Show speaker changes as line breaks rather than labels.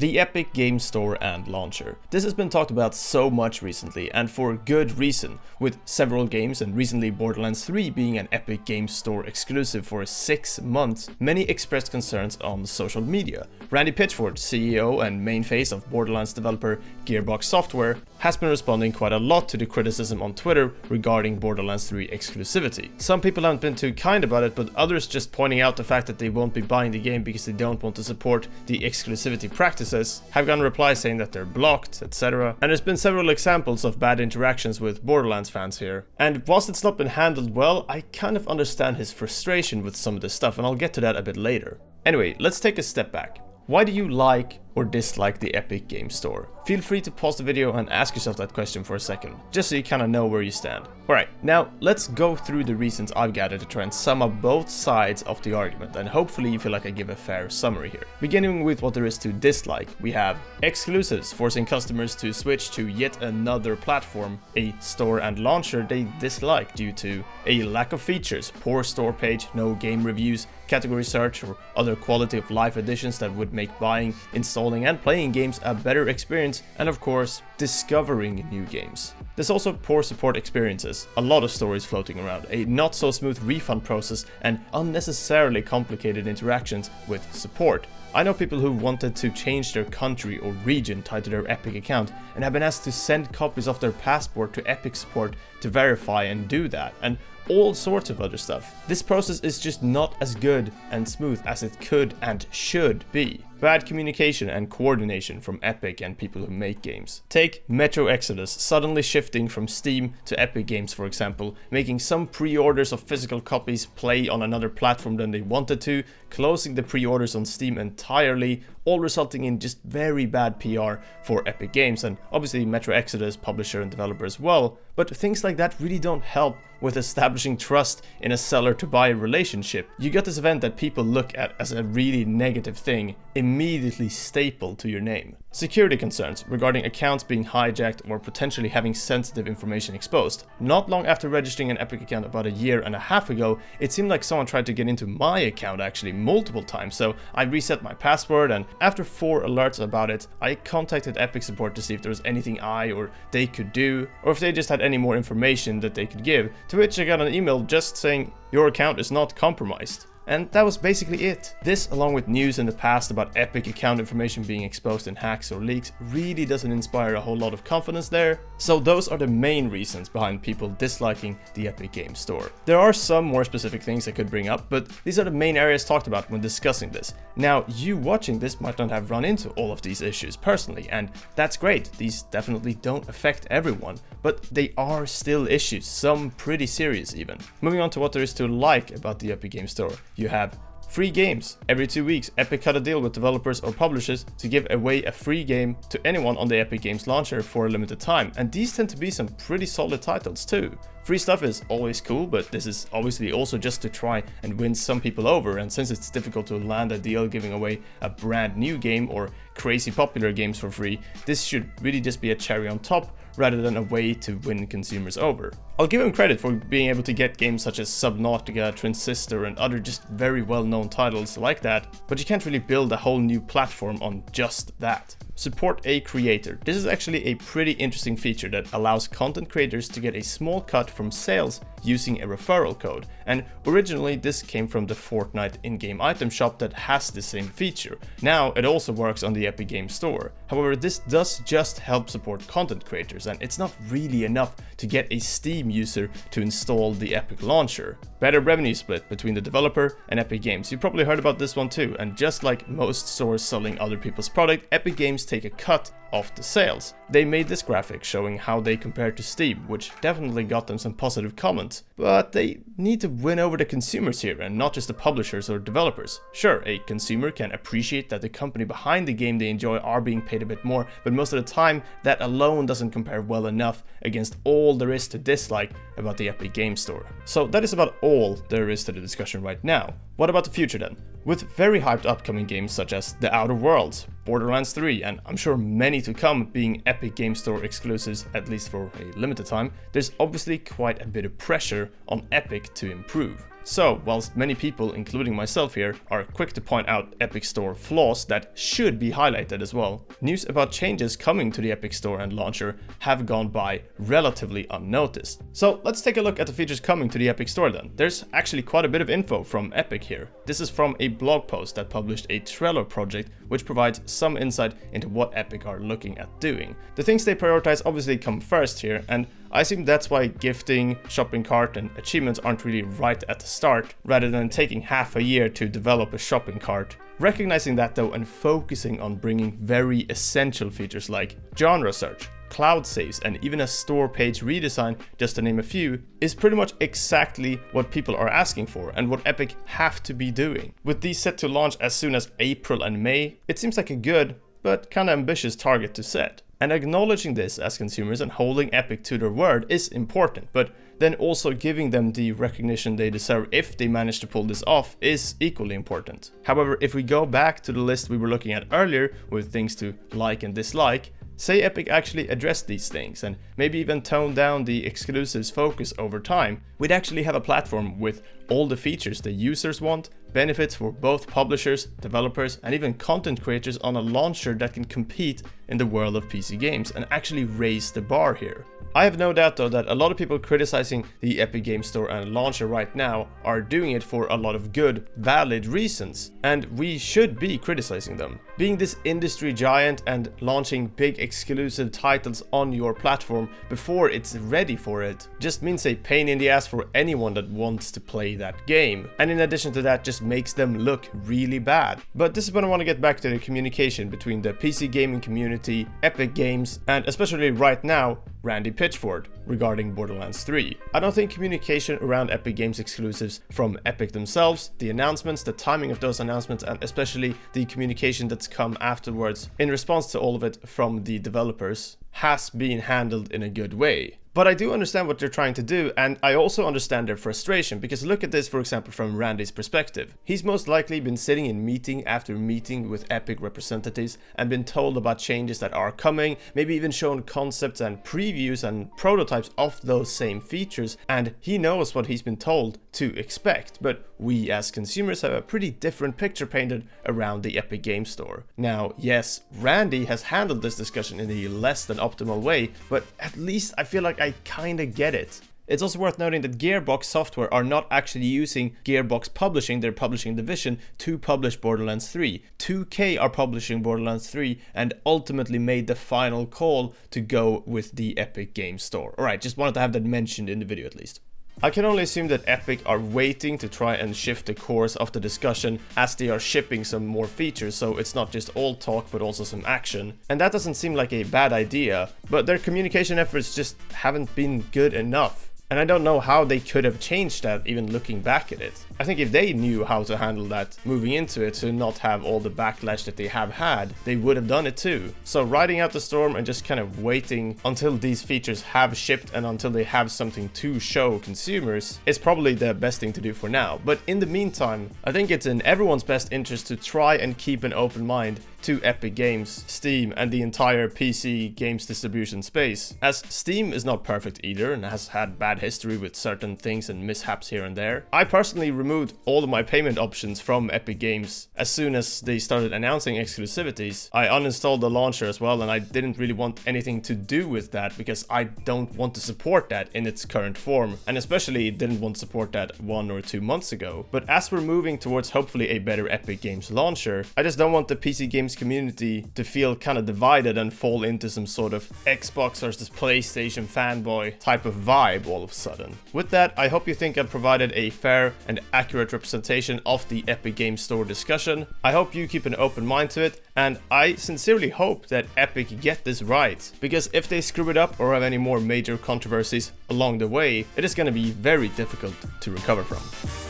The Epic Game Store and Launcher. This has been talked about so much recently, and for good reason, with several games and recently Borderlands 3 being an Epic Game Store exclusive for 6 months. Many expressed concerns on social media. Randy Pitchford, CEO and main face of Borderlands developer Gearbox Software, has been responding quite a lot to the criticism on Twitter regarding Borderlands 3 exclusivity. Some people haven't been too kind about it, but others just pointing out the fact that they won't be buying the game because they don't want to support the exclusivity practices, have gotten replies saying that they're blocked, etc. And there's been several examples of bad interactions with Borderlands fans here. And whilst it's not been handled well, I kind of understand his frustration with some of this stuff, and I'll get to that a bit later. Anyway, let's take a step back. Why do you like or dislike the Epic Game Store? Feel free to pause the video and ask yourself that question for a second, just so you kind of know where you stand. Alright, now let's go through the reasons I've gathered to try and sum up both sides of the argument, and hopefully you feel like I give a fair summary here. Beginning with what there is to dislike, we have exclusives, forcing customers to switch to yet another platform, a store and launcher they dislike due to a lack of features, poor store page, no game reviews, category search, or other quality of life additions that would make buying, installing and playing games a better experience, and of course, discovering new games. There's also poor support experiences, a lot of stories floating around, a not so smooth refund process, and unnecessarily complicated interactions with support. I know people who wanted to change their country or region tied to their Epic account and have been asked to send copies of their passport to Epic support to verify and do that, and all sorts of other stuff. This process is just not as good and smooth as it could and should be. Bad communication and coordination from Epic and people who make games. Take Metro Exodus suddenly shifting from Steam to Epic Games, for example, making some pre-orders of physical copies play on another platform than they wanted to, closing the pre-orders on Steam entirely, all resulting in just very bad PR for Epic Games, and obviously Metro Exodus, publisher and developer as well. But things like that really don't help with establishing trust in a seller to buyer relationship. You get this event that people look at as a really negative thing immediately stapled to your name. Security concerns regarding accounts being hijacked or potentially having sensitive information exposed. Not long after registering an Epic account about a year and a half ago, it seemed like someone tried to get into my account actually multiple times, so I reset my password, and after 4 alerts about it, I contacted Epic support to see if there was anything I or they could do, or if they just had any more information that they could give, to which I got an email just saying, "Your account is not compromised." And that was basically it. This, along with news in the past about Epic account information being exposed in hacks or leaks, really doesn't inspire a whole lot of confidence there. So those are the main reasons behind people disliking the Epic Game Store. There are some more specific things I could bring up, but these are the main areas talked about when discussing this. Now, you watching this might not have run into all of these issues personally, and that's great. These definitely don't affect everyone, but they are still issues, some pretty serious even. Moving on to what there is to like about the Epic Game Store. You have free games. Every 2 weeks, Epic cut a deal with developers or publishers to give away a free game to anyone on the Epic Games launcher for a limited time, and these tend to be some pretty solid titles too. Free stuff is always cool, but this is obviously also just to try and win some people over, and since it's difficult to land a deal giving away a brand new game or crazy popular games for free, this should really just be a cherry on top rather than a way to win consumers over. I'll give him credit for being able to get games such as Subnautica, Transistor and other just very well known titles like that, but you can't really build a whole new platform on just that. Support a creator. This is actually a pretty interesting feature that allows content creators to get a small cut from sales using a referral code, and originally this came from the Fortnite in-game item shop that has the same feature. Now it also works on the Epic Game Store. However, this does just help support content creators, and it's not really enough to get a Steam user to install the Epic launcher. Better revenue split between the developer and Epic Games. You probably heard about this one too, and just like most stores selling other people's product, Epic Games take a cut of the sales. They made this graphic showing how they compare to Steam, which definitely got them some positive comments, but they need to win over the consumers here and not just the publishers or developers. Sure, a consumer can appreciate that the company behind the game they enjoy are being paid a bit more, but most of the time that alone doesn't compare well enough against all there is to dislike about the Epic Game Store. So that is about all there is to the discussion right now. What about the future then? With very hyped upcoming games such as The Outer Worlds, Borderlands 3, and I'm sure many to come being Epic Game Store exclusives at least for a limited time, there's obviously quite a bit of pressure on Epic to improve. So, whilst many people, including myself here, are quick to point out Epic Store flaws that should be highlighted as well, news about changes coming to the Epic Store and launcher have gone by relatively unnoticed. So let's take a look at the features coming to the Epic Store then. There's actually quite a bit of info from Epic here. This is from a blog post that published a Trello project which provides some insight into what Epic are looking at doing. The things they prioritize obviously come first here, and I assume that's why gifting, shopping cart and achievements aren't really right at the start, rather than taking half a year to develop a shopping cart. Recognizing that though and focusing on bringing very essential features like genre search, cloud saves and even a store page redesign, just to name a few, is pretty much exactly what people are asking for and what Epic have to be doing. With these set to launch as soon as April and May, it seems like a good but kinda ambitious target to set. And acknowledging this as consumers and holding Epic to their word is important, but then also giving them the recognition they deserve if they manage to pull this off is equally important. However, if we go back to the list we were looking at earlier with things to like and dislike, say Epic actually addressed these things and maybe even toned down the exclusives focus over time, we'd actually have a platform with all the features the users want, benefits for both publishers, developers and even content creators on a launcher that can compete in the world of PC games and actually raise the bar here. I have no doubt though that a lot of people criticizing the Epic Game Store and launcher right now are doing it for a lot of good, valid reasons, and we should be criticizing them. Being this industry giant and launching big exclusive titles on your platform before it's ready for it just means a pain in the ass for anyone that wants to play that game. And in addition to that, just makes them look really bad. But this is when I want to get back to the communication between the PC gaming community, Epic Games, and especially right now, Randy Pitchford regarding Borderlands 3. I don't think communication around Epic Games exclusives from Epic themselves, the announcements, the timing of those announcements, and especially the communication that's come afterwards in response to all of it from the developers has been handled in a good way. But I do understand what they're trying to do, and I also understand their frustration, because look at this, for example, from Randy's perspective. He's most likely been sitting in meeting after meeting with Epic representatives and been told about changes that are coming, maybe even shown concepts and previews and prototypes of those same features, and he knows what he's been told to expect. But we as consumers have a pretty different picture painted around the Epic Game Store. Now, yes, Randy has handled this discussion in a less than optimal way, but at least I feel like I kinda get it. It's also worth noting that Gearbox Software are not actually using Gearbox Publishing, their publishing division, to publish Borderlands 3. 2K are publishing Borderlands 3 and ultimately made the final call to go with the Epic Game Store. Alright, just wanted to have that mentioned in the video at least. I can only assume that Epic are waiting to try and shift the course of the discussion as they are shipping some more features, so it's not just all talk but also some action. And that doesn't seem like a bad idea, but their communication efforts just haven't been good enough. And I don't know how they could have changed that even looking back at it. I think if they knew how to handle that moving into it to not have all the backlash that they have had, they would have done it too. So riding out the storm and just kind of waiting until these features have shipped and until they have something to show consumers is probably the best thing to do for now. But in the meantime, I think it's in everyone's best interest to try and keep an open mind to Epic Games, Steam, and the entire PC games distribution space, as Steam is not perfect either and has had bad history with certain things and mishaps here and there. I personally removed all of my payment options from Epic Games as soon as they started announcing exclusivities. I uninstalled the launcher as well, and I didn't really want anything to do with that because I don't want to support that in its current form, and especially didn't want to support that 1 or 2 months ago. But as we're moving towards hopefully a better Epic Games launcher, I just don't want the PC games community to feel kind of divided and fall into some sort of Xbox versus PlayStation fanboy type of vibe all of a sudden. With that, I hope you think I've provided a fair and accurate representation of the Epic Game Store discussion. I hope you keep an open mind to it, and I sincerely hope that Epic get this right, because if they screw it up or have any more major controversies along the way, it is going to be very difficult to recover from.